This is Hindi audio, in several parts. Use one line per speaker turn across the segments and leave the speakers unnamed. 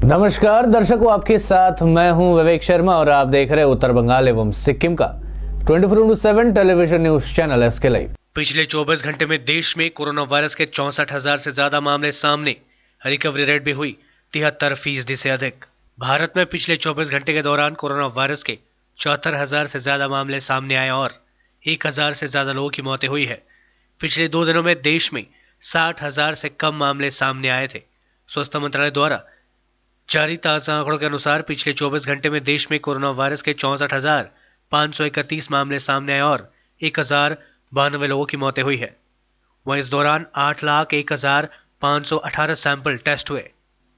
नमस्कार दर्शकों, आपके साथ मैं हूं विवेक शर्मा और आप देख रहे हैं उत्तर बंगाल एवं सिक्किम का 24x7 television news channel SK live.
पिछले 24 घंटे में देश में कोरोना वायरस के 64,000 से ज्यादा मामले सामने। रिकवरी रेट भी हुई 73% से अधिक। भारत में पिछले 24 घंटे के दौरान कोरोना वायरस के 74,000 से ज्यादा मामले सामने आए और 1,000 से ज्यादा लोगों की मौतें हुई है। पिछले 2 दिनों में देश में 60,000 से कम मामले सामने आए थे। स्वास्थ्य मंत्रालय द्वारा जारी ताजा आंकड़ों के अनुसार पिछले 24 घंटे में देश में कोरोना वायरस के 64,531 मामले सामने आए और 1,092 लोगों की मौतें हुई है। वहीं इस दौरान 8,01,518 सैंपल टेस्ट हुए।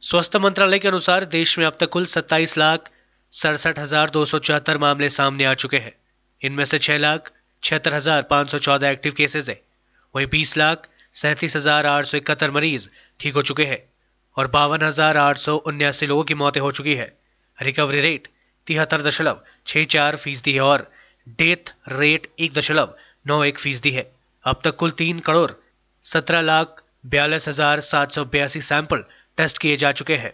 स्वास्थ्य मंत्रालय के अनुसार देश में अब तक कुल 27,67,274 मामले सामने आ चुके हैं। इनमें से 6,76,514 एक्टिव केसेस है। वहीं 20,37,871 मरीज ठीक हो चुके हैं और 52,879 लोगों की मौतें हो चुकी है। रिकवरी रेट 73.64% है और डेथ रेट 1.91% है। अब तक कुल 3,17,42,782 सैंपल टेस्ट किए जा चुके हैं।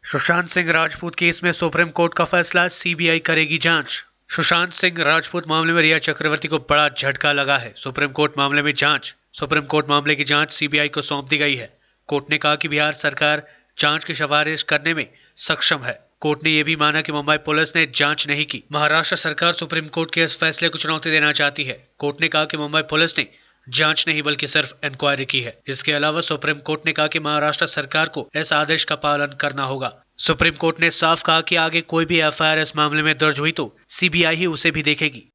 सुशांत सिंह राजपूत केस में सुप्रीम कोर्ट का फैसला, सीबीआई करेगी जांच। सुशांत सिंह राजपूत मामले में रिया चक्रवर्ती को बड़ा झटका लगा है। सुप्रीम कोर्ट मामले की जांच सीबीआई को सौंप दी गई है। कोर्ट ने कहा कि बिहार सरकार जांच की सिफारिश करने में सक्षम है। कोर्ट ने यह भी माना कि मुंबई पुलिस ने जांच नहीं की। महाराष्ट्र सरकार सुप्रीम कोर्ट के इस फैसले को चुनौती देना चाहती है। कोर्ट ने कहा कि मुंबई पुलिस ने जांच नहीं बल्कि सिर्फ इंक्वायरी की है। इसके अलावा सुप्रीम कोर्ट ने कहा कि महाराष्ट्र सरकार को इस आदेश का पालन करना होगा। सुप्रीम कोर्ट ने साफ कहा कि आगे कोई भी एफआईआर इस मामले में दर्ज हुई तो सीबीआई ही उसे भी देखेगी।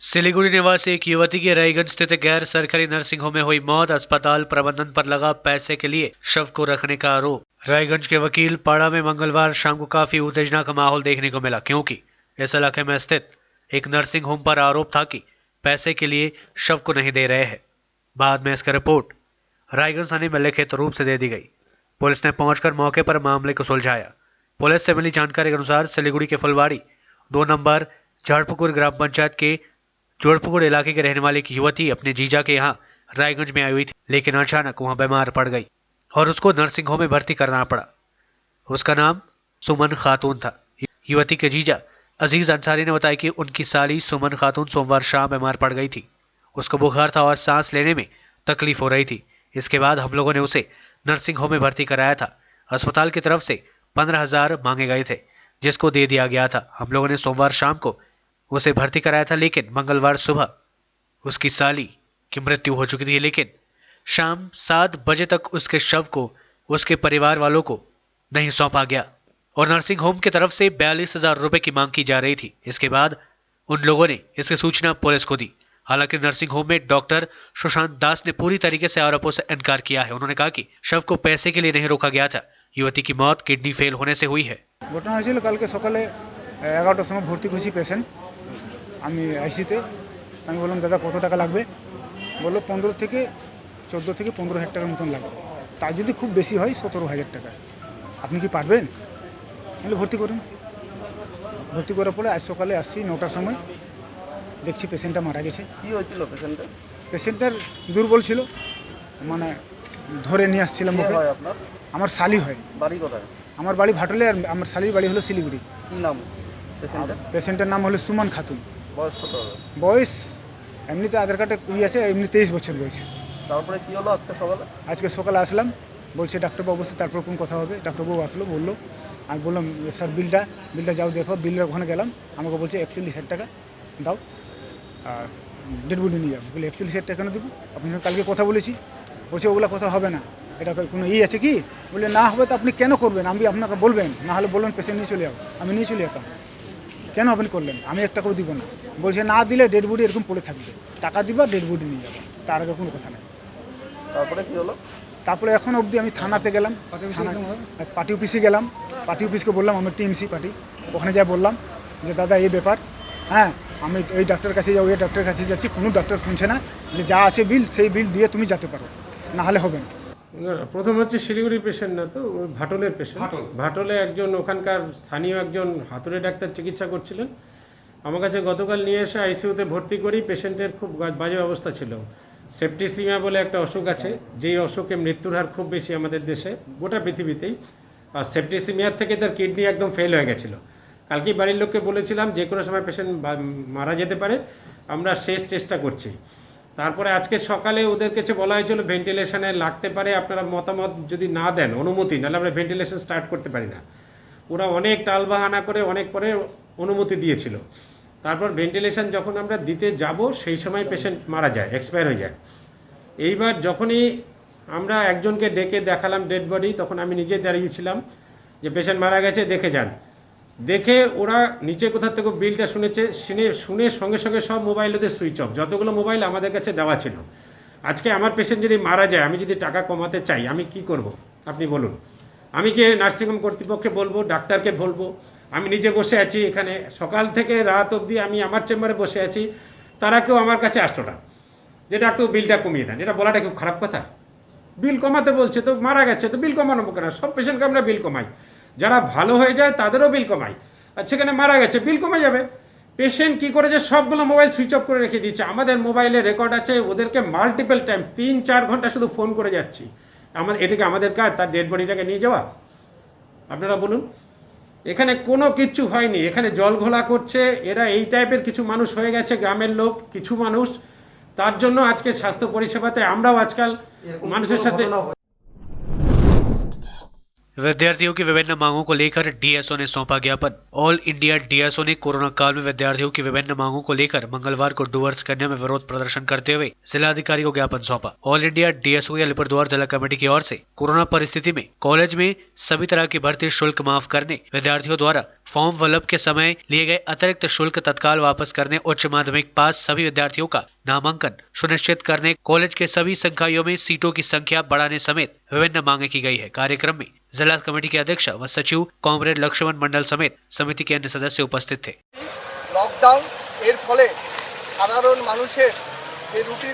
सिलीगुड़ी निवासी एक युवती की रायगंज स्थित गैर सरकारी नर्सिंग होम में हुई मौत। अस्पताल प्रबंधन पर लगा पैसे के लिए शव को रखने का आरोप। रायगंज के वकील पाड़ा में मंगलवार शाम को काफी उत्तेजना का माहौल देखने को मिला, क्योंकि इस इलाके में स्थित एक नर्सिंग होम पर आरोप था कि पैसे के लिए शव को नहीं दे रहे हैं। बाद में इसकी रिपोर्ट रायगंज थाने में लिखित रूप से दे दी गई। पुलिस ने पहुंचकर मौके पर मामले को सुलझाया। पुलिस से मिली जानकारी के अनुसार सिलीगुड़ी के फुलवाड़ी 2 नंबर झाड़पुकुर ग्राम पंचायत के जोड़पुकुर इलाके के रहने वाली एक युवती अपने जीजा के यहाँ रायगंज में आई हुई थी, लेकिन अचानक वहां बीमार पड़ गई और उसको नर्सिंग होम में भर्ती करना पड़ा। उसका नाम सुमन खातून था। युवती के जीजा अजीज अंसारी ने बताया कि उनकी साली सुमन खातून सोमवार शाम बीमार पड़ गई थी। उसको बुखार था और सांस लेने में तकलीफ हो रही थी। इसके बाद हम लोगों ने उसे नर्सिंग होम में भर्ती कराया था। अस्पताल की तरफ से 15,000 मांगे गए थे, जिसको दे दिया गया था। हम लोगों ने सोमवार शाम को उसे भर्ती कराया था, लेकिन मंगलवार सुबह उसकी साली की मृत्यु हो चुकी थी। लेकिन शाम 7 बजे तक उसके शव को उसके परिवार वालों को नहीं सौंपा गया और नर्सिंग होम की तरफ से 42,000 रुपए की मांग की जा रही थी। इसके बाद उन लोगों ने इसकी सूचना पुलिस को दी। हालांकि नर्सिंग होम में डॉक्टर सुशांत दास ने पूरी तरीके से आरोपों से इनकार किया है। उन्होंने कहा कि शव को पैसे के लिए नहीं रोका गया था। युवती की मौत किडनी फेल होने से हुई है।
घटना হয়েছিল কালকে সকালে 11টার সময় ভর্তি করছি পেশেন্ট। আমি আইসিতে আমি বললাম দাদা কত টাকা লাগবে, বললো 14 থেকে 15,000 টাকার মতন লাগবে। তার যদি খুব বেশি হয় 17,000 টাকা। আপনি কি পারবেন? তাহলে ভর্তি করুন। ভর্তি করার পরে আজ সকালে আসছি 9টার সময়, দেখছি পেশেন্টটা মারা গেছে।
কি হয়েছিল পেশেন্টের?
পেশেন্টটার দুর্বল ছিল, মানে ধরে নিয়ে আসছিলাম ওকে।
হয় আপনার?
আমার শালি হয়।
বাড়ি কোথায়?
আমার বাড়ি ভাটলে আর আমার শালির বাড়ি হলো শিলিগুড়ি।
কি নাম পেশেন্টের?
পেশেন্টের নাম হলো সুমন খাতুন।
বয়স কত হবে?
বয়স এমনিতে আধার কার্ডে আছে, এমনি 23 বছর বয়স।
তারপরে কি হলো আজকে সকালে?
আজকে সকালে আসলাম, বলছে ডাক্তারবাবু বসে, তারপর কোন কথা হবে। ডাক্তারবাবু আসলো, বললো, আমি বললাম স্যার বিলটা যাও দেখো। বিলের ওখানে গেলাম, আমাকে বলছে 41,000 টাকা দাও আর ডেড বডি নিয়ে যাবো। বলে 41,000 টাকা কেন দেবো? আপনার সঙ্গে কালকে কথা বলেছি। বলছে ওগুলো কথা হবে না, এটা কোনো আছে কি? বলে না হবে তো আপনি কেন করবেন? আমি আপনাকে বলবেন, না হলে বলবেন পেশেন্ট নিয়ে চলে যাও। আমি নিয়ে চলে যেতাম। কেন আপনি করলেন? আমি 1 টাকাও দিব না। বলছে না দিলে ডেড বডি এরকম পড়ে থাকবে, টাকা দিবা ডেড বডি নিয়ে যাবো, তার আগে কোনো কথা নেই।
তারপরে কি হলো?
তারপরে এখন অবধি আমি থানাতে গেলাম, পার্টি অফিসে গেলাম। পার্টি অফিসকে বললাম আমি টিএমসি পার্টি, ওখানে যাই বললাম যে দাদা এই ব্যাপার, হ্যাঁ আমি এই ডাক্তারের কাছে যাও, এই ডাক্তারের কাছে যাচ্ছি, কোনো ডাক্তার শুনছে না, যে যা আছে বিল সেই বিল দিয়ে তুমি যেতে পারো, না হলে হবে না।
প্রথম হচ্ছে শিলিগুড়ির পেশেন্ট না তো, ভাটলের পেশেন্ট। ভাটলে একজন ওখানকার স্থানীয় একজন হাতুড়ে ডাক্তার চিকিৎসা করছিলেন। আমার কাছে গতকাল নিয়ে এসে আইসিইউতে ভর্তি করি। পেশেন্টের খুব বাজে অবস্থা ছিল। সেপ্টিসিমিয়া বলে একটা অসুখ আছে, যেই অসুখে মৃত্যুর হার খুব বেশি আমাদের দেশে, গোটা পৃথিবীতেই। আর সেপ্টিসিমিয়ার থেকে তার কিডনি একদম ফেল হয়ে গেছিলো। কালকেই বাড়ির লোককে বলেছিলাম যে কোনো সময় পেশেন্ট মারা যেতে পারে, আমরা শেষ চেষ্টা করছি। তারপরে আজকে সকালে ওদের কাছে বলা হয়েছিল ভেন্টিলেশনে লাগতে পারে, আপনারা মতামত যদি না দেন, অনুমতি, নাহলে আমরা ভেন্টিলেশন স্টার্ট করতে পারি না। ওরা অনেক টালবাহানা করে অনেক পরে অনুমতি দিয়েছিল। তারপর ভেন্টিলেশন যখন আমরা দিতে যাব সেই সময় পেশেন্ট মারা যায়, এক্সপায়ার হয়ে যায়। এইবার যখনই আমরা একজনকে ডেকে দেখালাম ডেড বডি, তখন আমি নিজে দাঁড়িয়েছিলাম যে পেশেন্ট মারা গেছে, দেখে যান। দেখে ওরা নিচে কোথা থেকে বিলটা শুনেছে, শুনে সঙ্গে সঙ্গে সব মোবাইল ওদের সুইচ অফ, যতগুলো মোবাইল আমাদের কাছে দেওয়া ছিল। আজকে আমার পেশেন্ট যদি মারা যায়, আমি যদি টাকা কমাতে চাই, আমি কি করব আপনি বলুন? আমি কি নার্সিংহোম কর্তৃপক্ষকে বলবো, ডাক্তারকে বলবো? আমি নিজে বসে আছি এখানে, সকাল থেকে রাত অবধি আমি আমার চেম্বারে বসে আছি, তারা কেউ আমার কাছে আসলো না যে ডাক্তার বিলটা কমিয়ে দেন। এটা বলাটা খুব খারাপ কথা। বিল কমাতে বলছে তো, মারা গেছে তো বিল কমানো কেন? সব পেশেন্টকে আমরা বিল কমাই, যারা ভালো হয়ে যায় তাদেরও বিল কমাই, আর সেখানে মারা গেছে বিল কমে যাবে। পেশেন্ট কী করেছে, সবগুলো মোবাইল সুইচ অফ করে রেখে দিয়েছে। আমাদের মোবাইলে রেকর্ড আছে, ওদেরকে মাল্টিপল টাইম 3-4 ঘন্টা শুধু ফোন করে যাচ্ছি। এটাকে আমাদের কাজ তার ডেড বডিটাকে নিয়ে যাওয়া? আপনারা বলুন। এখানে কোনো কিচ্ছু হয়নি, এখানে জল ঘোলা করছে এরা। এই টাইপের কিছু মানুষ হয়ে গেছে, গ্রামের লোক কিছু মানুষ। তার জন্য আজকে স্বাস্থ্য পরিষেবাতে আমরাও আজকাল মানুষের সাথে।
विद्यार्थियों की विभिन्न मांगों को लेकर डीएसओ ने सौंपा ज्ञापन। ऑल इंडिया डीएसओ ने कोरोना काल में विद्यार्थियों की विभिन्न मांगों को लेकर मंगलवार को डुवर्स कन्या में विरोध प्रदर्शन करते हुए जिलाधिकारी को ज्ञापन सौंपा। ऑल इंडिया डीएसओ या अलीपुरद्वार जिला कमेटी की ओर से कोरोना परिस्थिति में कॉलेज में सभी तरह की भर्ती शुल्क माफ करने, विद्यार्थियों द्वारा फॉर्म फिलअप के समय लिए गए अतिरिक्त शुल्क तत्काल वापस करने, उच्च माध्यमिक पास सभी विद्यार्थियों का नामांकन सुनिश्चित करने, कॉलेज के सभी संकायों में सीटों की संख्या बढ़ाने समेत विभिन्न मांगे की गई है। कार्यक्रम में जिला कमेटी के अध्यक्ष व सचिव कॉमरेड लक्ष्मण मंडल समेत समिति के अन्य सदस्य उपस्थित थे।
লকডাউন এর ফলে সাধারণ মানুষের যে রুটি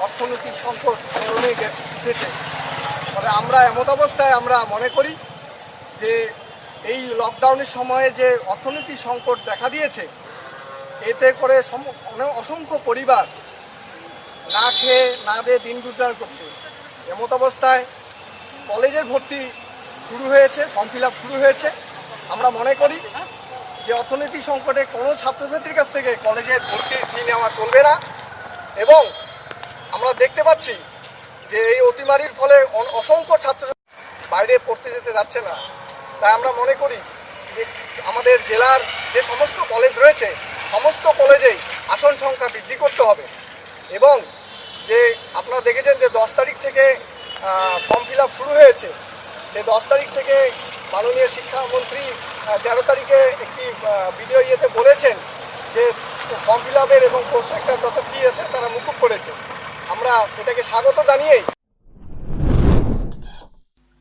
অর্থনৈতিক সংকট কমে গেছে। তবে আমরা এমত অবস্থায় আমরা মনে করি যে এই লকডাউনের সময়ে যে অর্থনৈতিক সংকট দেখা দিয়েছে, এতে করে অসংখ্য পরিবার না খেয়ে না দিয়ে দিন গুজার করছে। এমত অবস্থায় কলেজের ভর্তি শুরু হয়েছে, ফর্ম ফিল আপ শুরু হয়েছে। আমরা মনে করি যে অর্থনৈতিক সংকটে কোনো ছাত্রছাত্রীর কাছ থেকে কলেজের ভর্তির ফি নেওয়া চলবে না। এবং আমরা দেখতে পাচ্ছি যে এই অতিমারির ফলে অসংখ্য ছাত্রছাত্রী বাইরে পড়তে যেতে যাচ্ছে না। তাই আমরা মনে করি যে আমাদের জেলার যে সমস্ত কলেজ রয়েছে, সমস্ত কলেজেই আসন সংখ্যা বৃদ্ধি করতে হবে। এবং যে আপনারা দেখেছেন যে 10 তারিখ থেকে ফর্ম ফিল আপ শুরু হয়েছে, সেই 10 তারিখ থেকে মাননীয় শিক্ষামন্ত্রী 13 তারিখে একটি ভিডিও বলেছেন যে ফর্ম ফিল আপের এবং প্রত্যেকটা যত ফি আছে তারা মুকুব করেছে। আমরা এটাকে স্বাগত জানিয়েই।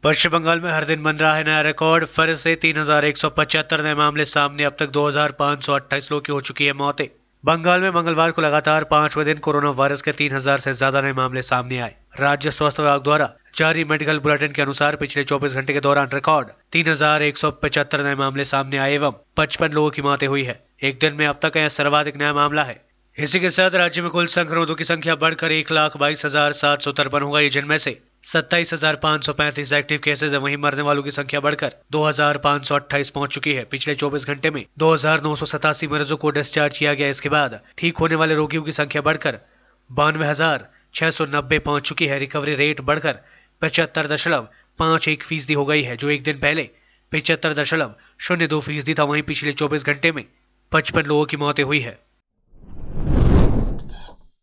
पश्चिम बंगाल में हर दिन बन रहा है नया रिकॉर्ड। फिर से 3175 नए मामले सामने। अब तक 2528 लोगों की हो चुकी है मौतें। बंगाल में मंगलवार को लगातार 5वें दिन कोरोना वायरस के 3000 से ज्यादा नए मामले सामने आए। राज्य स्वास्थ्य विभाग द्वारा जारी मेडिकल बुलेटिन के अनुसार पिछले 24 घंटे के दौरान रिकॉर्ड 3175 नए मामले सामने आए एवं 55 लोगों की मौतें हुई है। एक दिन में अब तक यह सर्वाधिक नया मामला है। इसी के साथ राज्य में कुल संक्रमितों की संख्या बढ़कर 1,22,753 हो गई, जिनमें से 27,535 एक्टिव केसेज है। वहीं मरने वालों की संख्या बढ़कर 2,528 पहुंच चुकी है। पिछले 24 घंटे में 2,987 मरीजों को डिस्चार्ज किया गया। इसके बाद ठीक होने वाले रोगियों की संख्या बढ़कर 92,690 पहुंच चुकी है। रिकवरी रेट बढ़कर 75.51% हो गई है, जो एक दिन पहले 75.02% था। वहीं पिछले 24 घंटे में 55 लोगों की मौतें हुई है।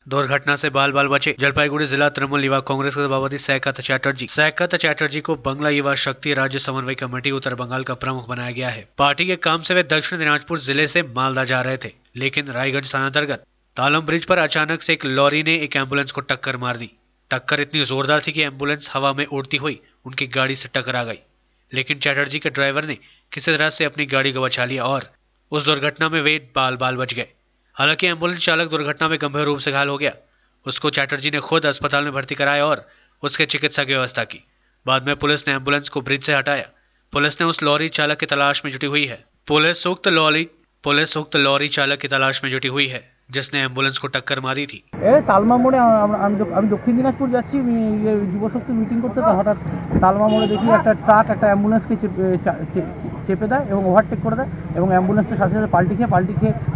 दुर्घटना से बाल बाल बचे। जलपाईगुड़ी जिला तृणमूल युवा कांग्रेस के सभापति सैकत चैटर्जी को बंगला युवा शक्ति राज्य समन्वय कमेटी उत्तर बंगाल का प्रमुख बनाया गया है। पार्टी के काम से वे दक्षिण दिनाजपुर जिले से मालदा जा रहे थे, लेकिन रायगंज थाना अंतर्गत तालम ब्रिज पर अचानक से एक लॉरी ने एक एम्बुलेंस को टक्कर मार दी। टक्कर इतनी जोरदार थी कि एम्बुलेंस हवा में उड़ती हुई उनकी गाड़ी से टकरा गई, लेकिन चैटर्जी के ड्राइवर ने किसी तरह से अपनी गाड़ी को बचा लिया और उस दुर्घटना में वे बाल बाल बच गए। हालांकि एम्बुलेंस चालक दुर्घटना में गंभीर रूप से घायल हो गया। उसको चैटर्जी ने खुद अस्पताल में भर्ती कराया और उसके चिकित्सा की व्यवस्था की। बाद में पुलिस ने एम्बुलेंस को ब्रिज से हटाया। पुलिस ने उस लॉरी चालक की तलाश में जुटी हुई है। पुलिस उक्त लॉरी चालक की तलाश में जुटी हुई है। जिसने एम्बुलेंस को टक्कर मारी थी।
তালমা মোড়ে আমি দক্ষিণ দিনাজপুর যাচ্ছি যুবশক্তি মিটিং করতে, তো হঠাৎ তালমা মোড়ে দেখি একটা ট্রাক একটা অ্যাম্বুলেন্সকে চেপে দেয় এবং ওভারটেক করে দেয় এবং অ্যাম্বুলেন্সটার সাথে সাথে পাল্টি খেয়ে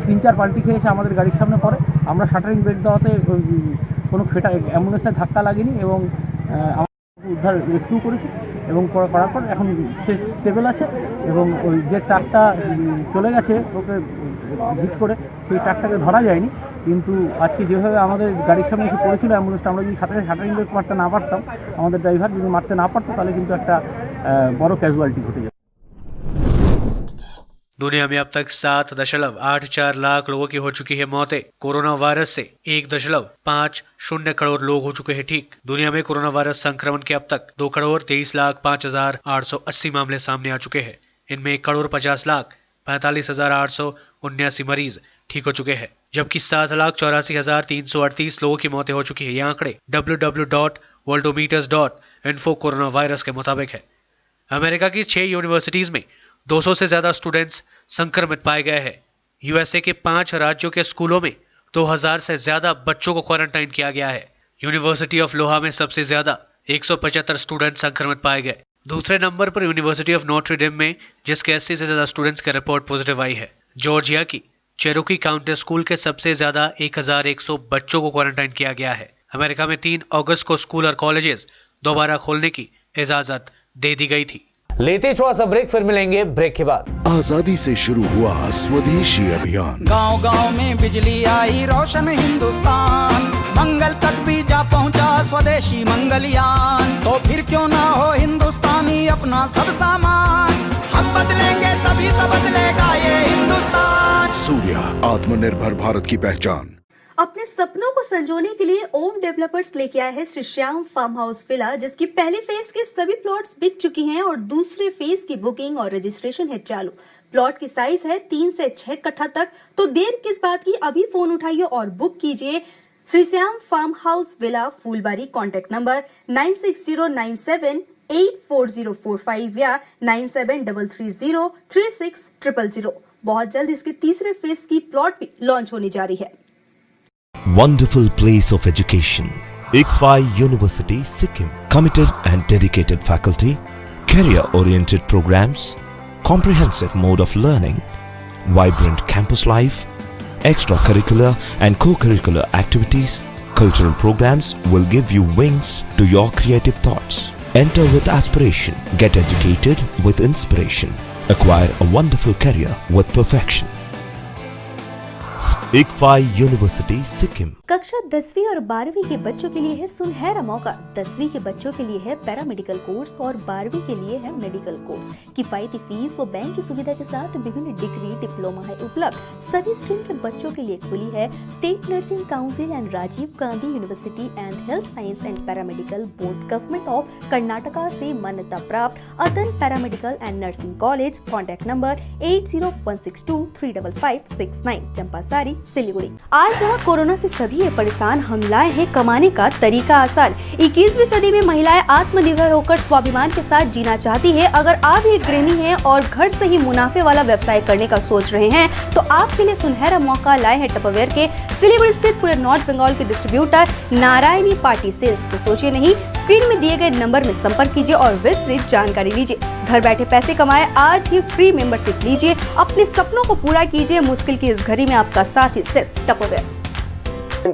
3-4 পাল্টি খেয়ে এসে আমাদের গাড়ির সামনে পড়ে। আমরা শাটারিং ব্রেক দেওয়াতে কোনো অ্যাম্বুলেন্সটা ধাক্কা লাগেনি এবং উদ্ধার রেস্কিউ করেছি এবং করার পর এখন সে স্টেবল আছে এবং ওই যে ট্রাকটা চলে গেছে ওকে হিট করে সেই ট্রাকটাকে ধরা যায়নি, কিন্তু আজকে যেভাবে আমাদের গাড়ির সামনে এসে পড়েছিল অ্যাম্বুলেন্সটা, আমরা যদি শাটারিং ব্রেক মারতে না পারতাম, আমাদের ড্রাইভার যদি মারতে না পারতো, তাহলে কিন্তু একটা বড় ক্যাজুয়ালিটি ঘটে যেত।
दुनिया में अब तक 7.84 लाख लोगों की हो चुकी है मौतें। कोरोना वायरस से 1.50 करोड़ लोग हो चुके हैं ठीक। दुनिया में कोरोना वायरस संक्रमण के अब तक 2,23,05,880 मामले सामने आ चुके हैं। इनमें 1,50,45,879 मरीज ठीक हो चुके हैं, जबकि 7,84,338 लोगों की मौतें हो चुकी है। ये आंकड़े www.worldometers.info कोरोना वायरस के मुताबिक है। अमेरिका की 6 यूनिवर्सिटीज में 200 से ज्यादा स्टूडेंट्स संक्रमित पाए गए हैं। यूएसए के 5 राज्यों के स्कूलों में 2000 से ज्यादा बच्चों को क्वारंटाइन किया गया है। यूनिवर्सिटी ऑफ लोहा में सबसे ज्यादा 175 स्टूडेंट संक्रमित पाए गए। दूसरे नंबर पर यूनिवर्सिटी ऑफ नोट्रे डेम में, जिसके 80 से ज्यादा स्टूडेंट्स की रिपोर्ट पॉजिटिव आई है। जॉर्जिया की चेरोकी काउंटी स्कूल के सबसे ज्यादा 1100 बच्चों को क्वारंटाइन किया गया है। अमेरिका में 3 अगस्त को स्कूल और कॉलेजेस दोबारा खोलने की इजाजत दे दी गई थी।
लेते छोड़ा सा ब्रेक, फिर मिलेंगे ब्रेक के बाद।
आजादी से शुरू हुआ स्वदेशी अभियान,
गांव-गांव में बिजली आई, रोशन हिंदुस्तान, मंगल तक भी जा पहुंचा स्वदेशी मंगलयान। तो फिर क्यों ना हो हिंदुस्तानी अपना सब सामान, हम बदलेंगे तभी तो बदलेगा ये हिंदुस्तान।
सूर्या, आत्मनिर्भर भारत की पहचान।
अपने सपनों को संजोने के लिए ओम डेवलपर्स लेके आए हैं Shri Shyam farm house villa, जिसकी पहले फेज के सभी प्लॉट्स बिक चुकी हैं और दूसरे फेज की बुकिंग और रजिस्ट्रेशन है चालू। प्लॉट की साइज है 3 से 6 कट्ठा तक, तो देर किस बात की, अभी फोन उठाइए और बुक कीजिए। Shri Shyam farm house villa, Phulbari. Contact number 9609784045 या 9733036000। बहुत जल्द इसके तीसरे फेज की प्लॉट भी लॉन्च होने जा रही है।
Wonderful place of education. ICFI University, Sikkim. Committed and dedicated faculty, career-oriented programs, comprehensive mode of learning, vibrant campus life, extracurricular and co-curricular activities, cultural programs will give you wings to your creative thoughts. Enter with aspiration, get educated with inspiration, acquire a wonderful career with perfection. ICFI University, Sikkim.
कक्षा 10वीं और 12वीं के बच्चों के लिए है सुनहरा मौका। 10वीं के बच्चों के लिए है पैरामेडिकल कोर्स और 12वीं के लिए है मेडिकल कोर्स। किफायती फीस व बैंक की सुविधा के साथ विभिन्न डिग्री डिप्लोमा है उपलब्ध। सभी स्ट्रीम के बच्चों के लिए खुली है state nursing council and Rajiv Gandhi university and health science and paramedical board, government of Karnataka से मान्यता प्राप्त Adan paramedical and nursing college. Contact number 8016235569, Champasari, Siliguri. आज जहाँ कोरोना से सभी है परेशान, हम लाए हैं कमाने का तरीका आसान। 21वीं सदी में महिलाएं आत्मनिर्भर होकर स्वाभिमान के साथ जीना चाहती है। अगर आप एक गृहिणी हैं और घर से ही मुनाफे वाला व्यवसाय करने का सोच रहे हैं, तो आपके लिए सुनहरा मौका लाए हैं टपरवेयर के सिलीगुड़ी स्थित पूरे नॉर्थ बंगाल के डिस्ट्रीब्यूटर नारायणी पार्टी सेल्स। तो सोचिए नहीं, स्क्रीन में दिए गए नंबर में संपर्क कीजिए और विस्तृत जानकारी लीजिए। घर बैठे पैसे कमाए, आज ही फ्री मेंबरशिप लीजिए, अपने सपनों को पूरा कीजिए। मुश्किल की इस घड़ी में आपका साथ ही सिर्फ टपरवेयर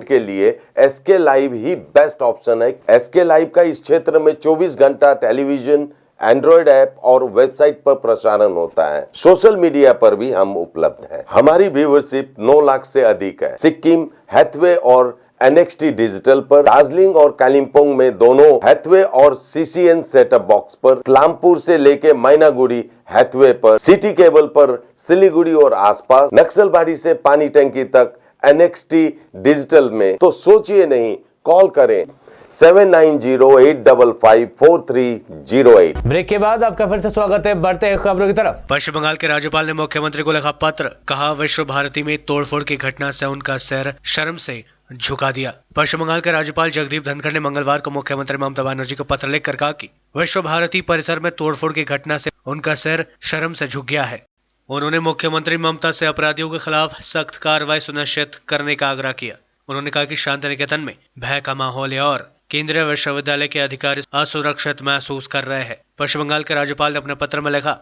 के लिए एसके लाइव ही बेस्ट ऑप्शन है। एसके लाइव का इस क्षेत्र में 24 घंटा टेलीविजन, एंड्रॉइड ऐप और वेबसाइट पर प्रसारण होता है। सोशल मीडिया पर भी हम उपलब्ध हैं। हमारी व्यूवरशिप 9 लाख से अधिक है। सिक्किम, हैथवे और NXT डिजिटल पर, दार्जिलिंग और कालिम्पोंग में दोनों हैथवे और CCN सेटअप बॉक्स पर, क्लामपुर से लेके मैनागुड़ी हैथवे पर, सिटी केबल पर सिलीगुड़ी और आसपास, नक्सलबाड़ी से पानी टंकी तक NXT डिजिटल में। तो सोचिए नहीं, कॉल करें 7908554308।
ब्रेक के बाद आपका फिर से स्वागत है। बढ़ते हैं खबरों की तरफ।
पश्चिम बंगाल के राज्यपाल ने मुख्यमंत्री को लिखा पत्र, कहा विश्व भारती में तोड़फोड़ की घटना से उनका सिर शर्म से झुका दिया। पश्चिम बंगाल के राज्यपाल जगदीप धनखड़ ने मंगलवार को मुख्यमंत्री ममता बनर्जी को पत्र लिखकर कहा कि विश्व भारती परिसर में तोड़फोड़ की घटना से उनका सिर शर्म से झुक गया है। उन्होंने मुख्यमंत्री ममता से अपराधियों के खिलाफ सख्त कार्रवाई सुनिश्चित करने का आग्रह किया। उन्होंने कहा कि शांति निकेतन में भय का माहौल है और केंद्रीय विश्वविद्यालय के अधिकारी असुरक्षित महसूस कर रहे हैं। पश्चिम बंगाल के राज्यपाल ने अपने पत्र में लिखा,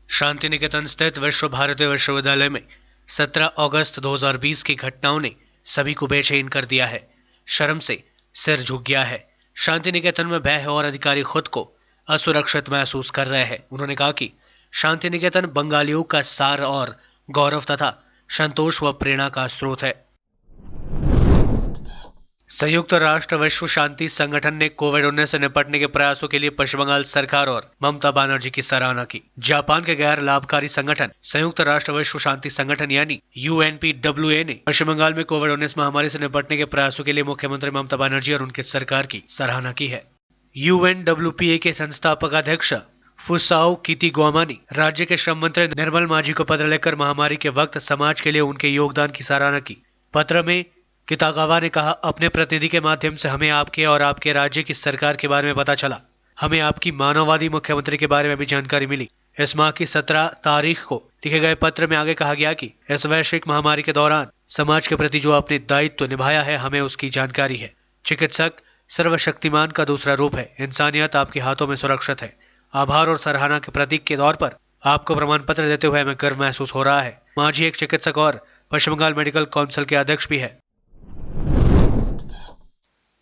शांति निकेतन स्थित विश्व भारती विश्वविद्यालय में 17 अगस्त 2020 की घटनाओं ने सभी को बेचैन कर दिया है, शर्म से सिर झुक गया है। शांति निकेतन में भय है और अधिकारी खुद को असुरक्षित महसूस कर रहे हैं। उन्होंने कहा कि शांति निकेतन बंगालियों का सार और गौरव तथा संतोष व प्रेरणा का स्रोत है। संयुक्त राष्ट्र विश्व शांति संगठन ने कोविड-19 से निपटने के प्रयासों के लिए पश्चिम बंगाल सरकार और ममता बनर्जी की सराहना की। जापान के गैर लाभकारी संगठन संयुक्त राष्ट्र विश्व शांति संगठन यानी UNPWA ने पश्चिम बंगाल में कोविड-19 महामारी से निपटने के प्रयासों के लिए मुख्यमंत्री ममता बनर्जी और उनकी सरकार की सराहना की है। UNWPA के संस्थापक अध्यक्ष फुसाओ कितिगोमा ने राज्य के श्रम मंत्री निर्मल मांझी को पत्र लिखकर महामारी के वक्त समाज के लिए उनके योगदान की सराहना की। पत्र में कितागावा ने कहा, अपने प्रतिनिधि के माध्यम से हमें आपके और आपके राज्य की सरकार के बारे में पता चला। हमें आपकी मानववादी मुख्यमंत्री के बारे में भी जानकारी मिली। इस माह की 17 तारीख को लिखे गए पत्र में आगे कहा गया कि इस वैश्विक महामारी के दौरान समाज के प्रति जो आपने दायित्व निभाया है, हमें उसकी जानकारी है। चिकित्सक सर्वशक्तिमान का दूसरा रूप है। इंसानियत आपके हाथों में सुरक्षित है। आभार और सराहना के प्रतीक के तौर पर आपको प्रमाण पत्र देते हुए हमें गर्व महसूस हो रहा है। मांझी एक चिकित्सक और पश्चिम बंगाल मेडिकल काउंसिल के अध्यक्ष भी है।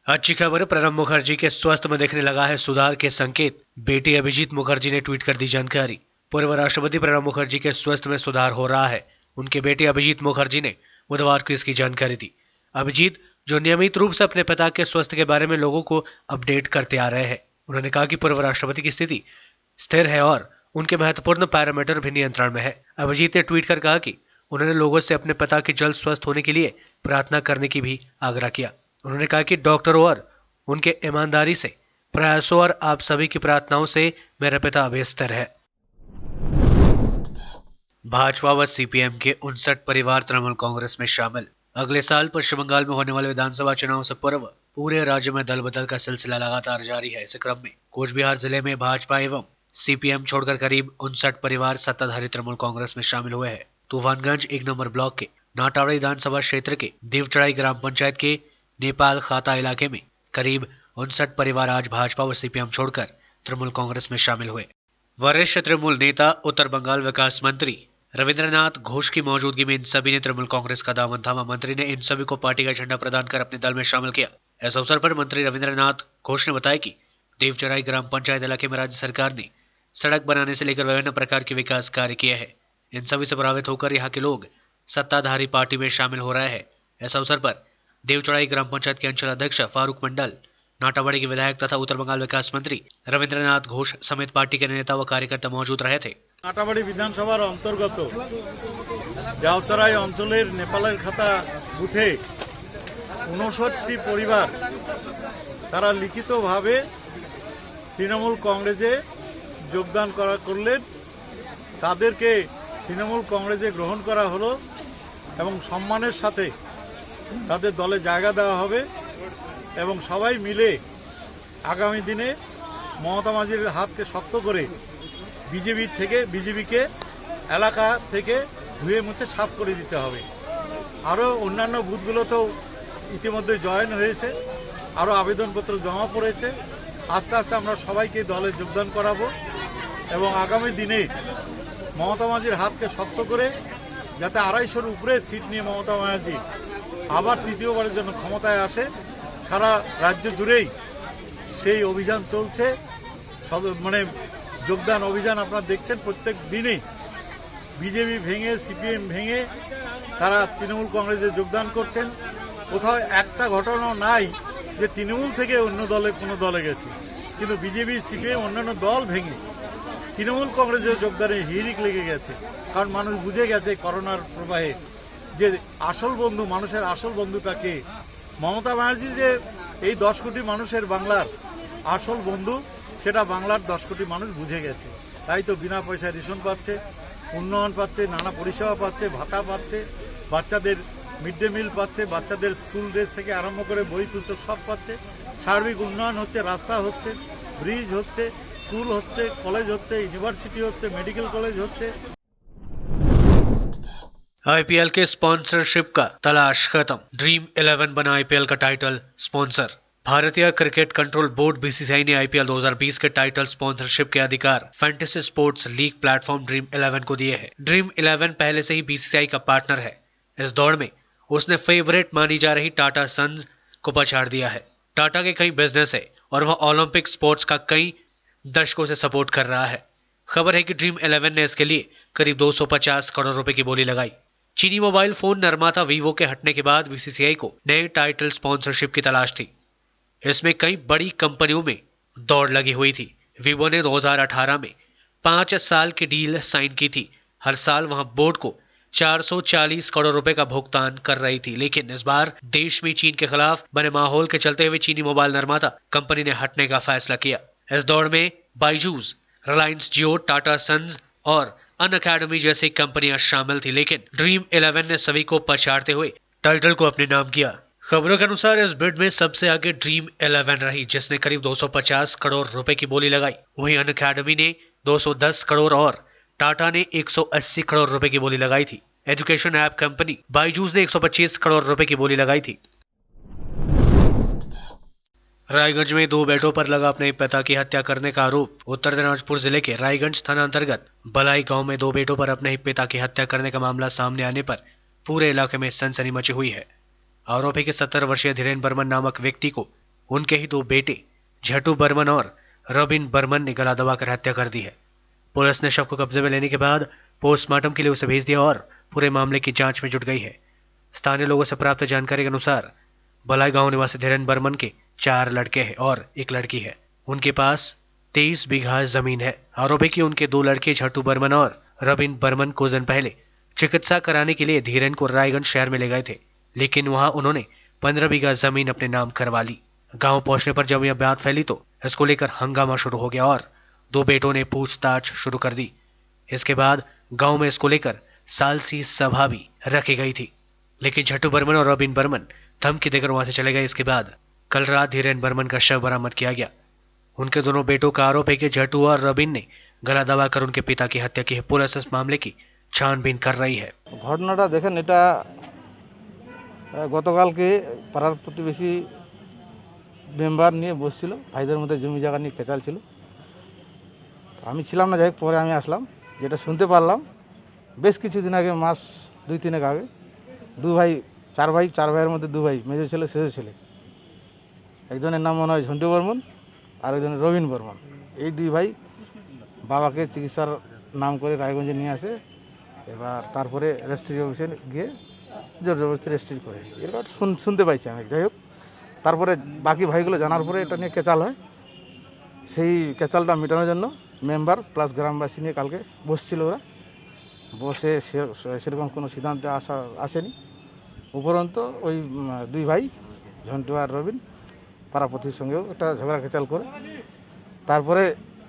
अच्छी खबर, प्रणब मुखर्जी के स्वास्थ्य में देखने लगा है सुधार के संकेत। बेटी अभिजीत मुखर्जी ने ट्वीट कर दी जानकारी। पूर्व राष्ट्रपति प्रणब मुखर्जी के स्वास्थ्य में सुधार हो रहा है। उनके बेटी अभिजीत मुखर्जी ने बुधवार को इसकी जानकारी दी। अभिजीत, जो नियमित रूप से अपने पिता के स्वास्थ्य के बारे में लोगों को अपडेट करते आ रहे हैं, उन्होंने कहा कि पूर्व राष्ट्रपति की स्थिति स्थिर है और उनके महत्वपूर्ण पैरामीटर भी नियंत्रण में है। अभिजीत ने ट्वीट कर कहा कि उन्होंने लोगों से अपने पिता के जल्द स्वस्थ होने के लिए प्रार्थना करने की भी आग्रह किया। उन्होंने कहा कि डॉक्टरों और उनके ईमानदारी से प्रयासों और आप सभी की प्रार्थनाओं से मेरा पिता अभी स्थिर है। भाजपा व CPM के 59 परिवार तृणमूल कांग्रेस में शामिल। अगले साल पश्चिम बंगाल में होने वाले विधानसभा चुनाव से पूर्व पूरे राज्य में दल बदल का सिलसिला लगातार जारी है। इस क्रम में कोचबिहार जिले में भाजपा एवं CPM छोड़कर करीब 59 परिवार सत्ताधारी तृणमूल कांग्रेस में शामिल हुए हैं। तूफानगंज 1 नंबर ब्लॉक के नाटावड़ी विधानसभा क्षेत्र के देवचढ़ाई ग्राम पंचायत के नेपाल खाता इलाके में करीब 59 परिवार आज भाजपा व CPM छोड़कर तृणमूल कांग्रेस में शामिल हुए। वरिष्ठ तृणमूल नेता उत्तर बंगाल विकास मंत्री रविंद्रनाथ घोष की मौजूदगी में इन सभी ने तृणमूल कांग्रेस का दामन थामा। मंत्री ने इन सभी को पार्टी का झंडा प्रदान कर अपने दल में शामिल किया। इस अवसर पर मंत्री रविंद्रनाथ घोष ने बताया कि देवचराई ग्राम पंचायत इलाके में राज्य सरकार ने सड़क बनाने से लेकर विभिन्न प्रकार के विकास कार्य किए हैं। इन सभी से प्रभावित होकर यहाँ के लोग सत्ताधारी पार्टी में शामिल हो रहे हैं। इस अवसर पर देवचढ़ाई ग्राम पंचायत के अंचल अध्यक्ष फारूक मंडल, नाटावाड़ी के विधायक तथा उत्तर बंगाल विकास मंत्री रविंद्रनाथ घोष समेत पार्टी के नेता व कार्यकर्ता मौजूद रहे थे।
नाटावाड़ी विधानसभार अंतर्गत देवचराई अंचलेर नेपालेर खाता बुथे 59টি परिवार तारा लिखितभावे तृणमूल कांग्रेसे योगदान करलेन। तादेरके तृणमूल कांग्रेसे ग्रहण करा हलो एवं सम्मानेर साथे ताদের দলে জায়গা দেওয়া হবে এবং সবাই মিলে আগামী দিনে মমতা মাঝির হাতকে শক্ত করে বিজেপিকে এলাকা থেকে ধুয়ে মুছে সাফ করে দিতে হবে। আরও অন্যান্য বুথগুলোতেও ইতিমধ্যে জয়েন হয়েছে, আরও আবেদনপত্র জমা পড়েছে। আস্তে আস্তে আমরা সবাইকে দলে যোগদান করাবো এবং আগামী দিনে মমতা মাঝির হাতকে শক্ত করে যাতে 250-র উপরে সিট নিয়ে মমতা ব্যানার্জি আবার তৃতীয়বারের জন্য ক্ষমতায় আসে, সারা রাজ্য জুড়েই সেই অভিযান চলছে। মানে যোগদান অভিযান আপনারা দেখছেন প্রত্যেক দিনই বিজেপি ভেঙে CPM ভেঙে তারা তৃণমূল কংগ্রেসে যোগদান করছেন। কোথাও একটা ঘটনা নাই যে তৃণমূল থেকে অন্য দলে কোনো দলে গেছে, কিন্তু বিজেপি CPM অন্যান্য দল ভেঙে তৃণমূল কংগ্রেসের যোগদানে হিড়িক লেগে গেছে। কারণ মানুষ বুঝে গেছে করোনার প্রবাহে যে আসল বন্ধু, মানুষের আসল বন্ধুটাকে মমতা ব্যানার্জি যে এই 10 কোটি মানুষের বাংলার আসল বন্ধু, সেটা বাংলার 10 কোটি মানুষ বুঝে গেছে। তাই তো বিনা পয়সায় রেশন পাচ্ছে, উন্নয়ন পাচ্ছে, নানা পরিষেবা পাচ্ছে, ভাতা পাচ্ছে, বাচ্চাদের মিড ডে মিল পাচ্ছে, বাচ্চাদের স্কুল ড্রেস থেকে আরম্ভ করে বই পুস্তক সব পাচ্ছে। সার্বিক উন্নয়ন হচ্ছে, রাস্তা হচ্ছে, ব্রিজ হচ্ছে, স্কুল হচ্ছে, কলেজ হচ্ছে, ইউনিভার্সিটি হচ্ছে, মেডিকেল কলেজ হচ্ছে।
आईपीएल के स्पॉन्सरशिप का तलाश खत्म, ड्रीम 11 बना आईपीएल का टाइटल स्पॉन्सर। भारतीय क्रिकेट कंट्रोल बोर्ड बीसीसीआई ने आईपीएल 2020 के टाइटल स्पॉन्सरशिप के अधिकार fantasy sports league platform dream 11 को दिए हैं। ड्रीम 11 पहले से ही बीसीसीआई का पार्टनर है। इस दौड़ में उसने फेवरेट मानी जा रही टाटा सन्स को पछाड़ दिया है। टाटा के कई बिजनेस है और वह ओलंपिक स्पोर्ट्स का कई दशकों से सपोर्ट कर रहा है। खबर है कि ड्रीम 11 ने इसके लिए करीब 250 करोड़ रुपए की बोली लगाई। चीनी मोबाइल फोन निर्माता वीवो के हटने के बाद बीसीसीआई को नए टाइटल स्पॉन्सरशिप की तलाश थी। इसमें कई बड़ी कंपनियों में दौड़ लगी हुई थी। वीवो ने 2018 में 5 साल की डील साइन की थी। हर साल वहां बोर्ड को 440 करोड़ रुपए का भुगतान कर रही थी, लेकिन इस बार देश में चीन के खिलाफ बने माहौल के चलते हुए चीनी मोबाइल निर्माता कंपनी ने हटने का फैसला किया। इस दौड़ में बायजूस, रिलायंस जियो, टाटा सन्स और अनअकैडमी जैसी कंपनियां शामिल थी, लेकिन ड्रीम 11 ने सभी को पछाड़ते हुए टाइटल को अपने नाम किया। खबरों के अनुसार इस बिड में सबसे आगे ड्रीम 11 रही, जिसने करीब 250 करोड़ रुपए की बोली लगाई। वहीं अनअकैडमी ने 210 करोड़ और टाटा ने 180 करोड़ रुपए की बोली लगाई थी। एजुकेशन ऐप कंपनी बायजूस ने 125 करोड़ रुपए की बोली लगाई थी। रायगंज में 2 बेटों पर लगा अपने पिता की हत्या करने का आरोप। उत्तर दिनाजपुर जिले के रायगंज थाना अंतर्गत बलाई गांव में 2 बेटों पर अपने ही पिता की हत्या करने का मामला सामने आने पर पूरे इलाके में सनसनी मची हुई है। आरोप है कि 70 वर्षीय धीरेन बर्मन नामक व्यक्ति को उनके ही 2 बेटे झटू बर्मन और रॉबिन बर्मन ने गला दबाकर हत्या कर दी है। पुलिस ने शव को कब्जे में लेने के बाद पोस्टमार्टम के लिए उसे भेज दिया और पूरे मामले की जांच में जुट गई है। स्थानीय लोगों से प्राप्त जानकारी के अनुसार बलाई गांव निवासी धीरेन बर्मन के 4 लड़के हैं और 1 लड़की है। उनके पास 23 बीघा जमीन है। आरोप है कि उनके 2 लड़के झटू बर्मन और रॉबिन बर्मन कुछ दिन पहले चिकित्सा कराने के लिए धीरेन को रायगंज शहर में ले गए थे, लेकिन वहां उन्होंने 15 बीघा जमीन अपने नाम करवा ली। गांव पहुंचने पर जब यह बात फैली तो इसको लेकर हंगामा शुरू हो गया और 2 बेटों ने पूछताछ शुरू कर दी। इसके बाद गांव में इसको लेकर सालसी सभा भी रखी गई थी, लेकिन झटू बर्मन और रॉबिन बर्मन धमकी देकर वहां से चले गए। इसके बाद कल रात धीरेन बर्मन का शव बरामद किया गया। उनके दोनों बेटों का आरोप है कि झटू और रॉबिन ने गला दबाकर उनके पिता की हत्या की है। पुलिस इस मामले की छानबीन कर रही है।
ঘটনাটা দেখেন, এটা গতকালকে পাড়ার প্রতিবেশী মেম্বার নিয়ে বসছিল, ভাইদের মধ্যে জমি জায়গা নিয়ে খেচাল ছিল। আমি ছিলাম না, যাই হোক পরে আমি আসলাম। যেটা শুনতে পারলাম বেশ কিছুদিন আগে, মাস 2-3 আগে, 2 ভাই 4 ভাই, 4 ভাইয়ের মধ্যে 2 ভাই, মেজো ছেলে সেজো ছেলে, একজনের নাম মনে হয় ঝন্টু বর্মন আর একজনের রবিন বর্মন। এই 2 ভাই বাবাকে চিকিৎসার নাম করে রায়গঞ্জে নিয়ে আসে। এবার তারপরে রেজিস্ট্রি অফিসে গিয়ে জোর জবরদস্তি রেজিস্ট্রি করে, এরকম শুনতে পাইছি আমি। যাই হোক, তারপরে বাকি ভাইগুলো জানার পরে এটা নিয়ে কেচাল হয়। সেই কেচালটা মেটানোর জন্য মেম্বার প্লাস গ্রামবাসী নিয়ে কালকে বসছিল। ওরা বসে সেরকম কোনো সিদ্ধান্তে আসেনি। উপরন্তু ওই 2 ভাই ঝন্টু আর রবিন পাড়াপতির সঙ্গেও একটা ঝগড়া কেচাল করে তারপরে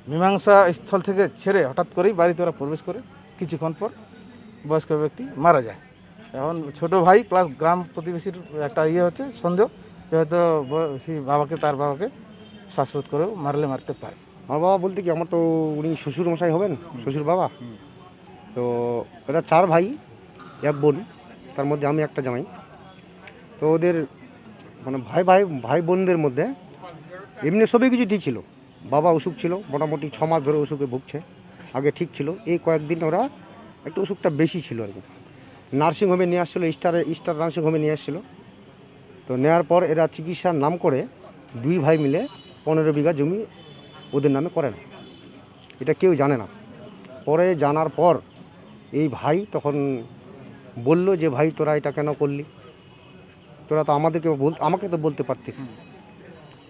মীমাংসা স্থল থেকে ছেড়ে হঠাৎ করেই বাড়িতে ওরা প্রবেশ করে। কিছুক্ষণ পর বয়স্ক ব্যক্তি মারা যায়। এখন ছোট ভাই প্লাস গ্রাম প্রতিবেশীর একটা হচ্ছে সন্দেহ যে হয়তো সেই তার বাবাকে শ্বাসরোধ করেও মারতে পারে।
আমার বাবা বলতে কি, আমার তো উনি শ্বশুর মশাই হবেন, শ্বশুর বাবা। তো এরা 4 ভাই 1 বোন, তার মধ্যে আমি একটা জামাই। তো ওদের মানে ভাই বোনদের মধ্যে এমনি সবই কিছু ঠিক ছিল। বাবা অসুখ ছিল, মোটামুটি 6 মাস ধরে অসুখে ভুগছে। আগে ঠিক ছিল, এই কয়েকদিন ওরা একটু অসুখটা বেশি ছিল আর কি। নার্সিংহোমে নিয়ে আসছিলো, স্টার নার্সিংহোমে নিয়ে আসছিলো। তো নেওয়ার পর এরা চিকিৎসার নাম করে 2 ভাই মিলে 15 বিঘা জমি ওদের নামে করে না। এটা কেউ জানে না। পরে জানার পর এই ভাই তখন বলল যে, ভাই তোরা এটা কেন করলি, তোরা তো আমাকে তো বলতে পারতিস।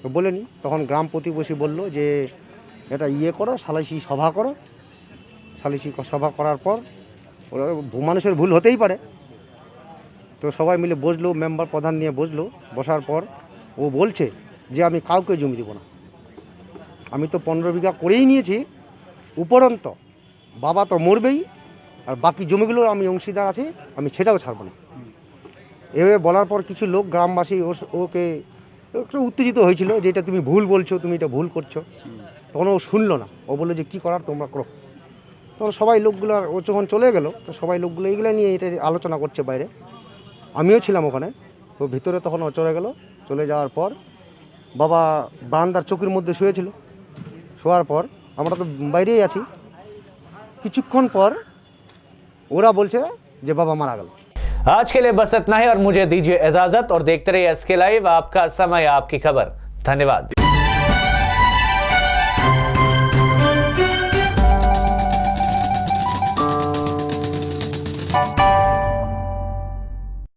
তো বলেনি। তখন গ্রাম প্রতিবেশী বলল যে এটা করো, সালিসি সভা করো। সালিসি সভা করার পর ওরা মানুষের ভুল হতেই পারে। তো সবাই মিলে বসলো, মেম্বার প্রধান নিয়ে বসলো। বসার পর ও বলছে যে আমি কাউকে জমি দেবো না, আমি তো 15 বিঘা করেই নিয়েছি, উপরন্ত বাবা তো মরবেই, আর বাকি জমিগুলো আমি অংশীদার আছি, আমি সেটাও ছাড়বো না। এভাবে বলার পর কিছু লোক গ্রামবাসী ওকে একটু উত্তেজিত হয়েছিল যে এটা তুমি ভুল বলছো, তুমি এটা ভুল করছো। তখন ও শুনলো না। ও বললো যে কী করার তোমরা করো। তখন সবাই লোকগুলো ও যখন চলে গেল তো সবাই লোকগুলো এইগুলো নিয়ে এটা আলোচনা করছে বাইরে, আমিও ছিলাম ওখানে। তো ভিতরে তখন ও চলে গেল, চলে যাওয়ার পর বাবা বারান্দার চৌকির মধ্যে শুয়েছিল। শোয়ার পর আমরা তো বাইরেই আছি, কিছুক্ষণ পর ওরা বলছে যে বাবা মারা গেল।
आज के लिए बस इतना ही और मुझे दीजिए इजाजत और देखते रहिए SK लाइव, आपका समय आपकी खबर। धन्यवाद।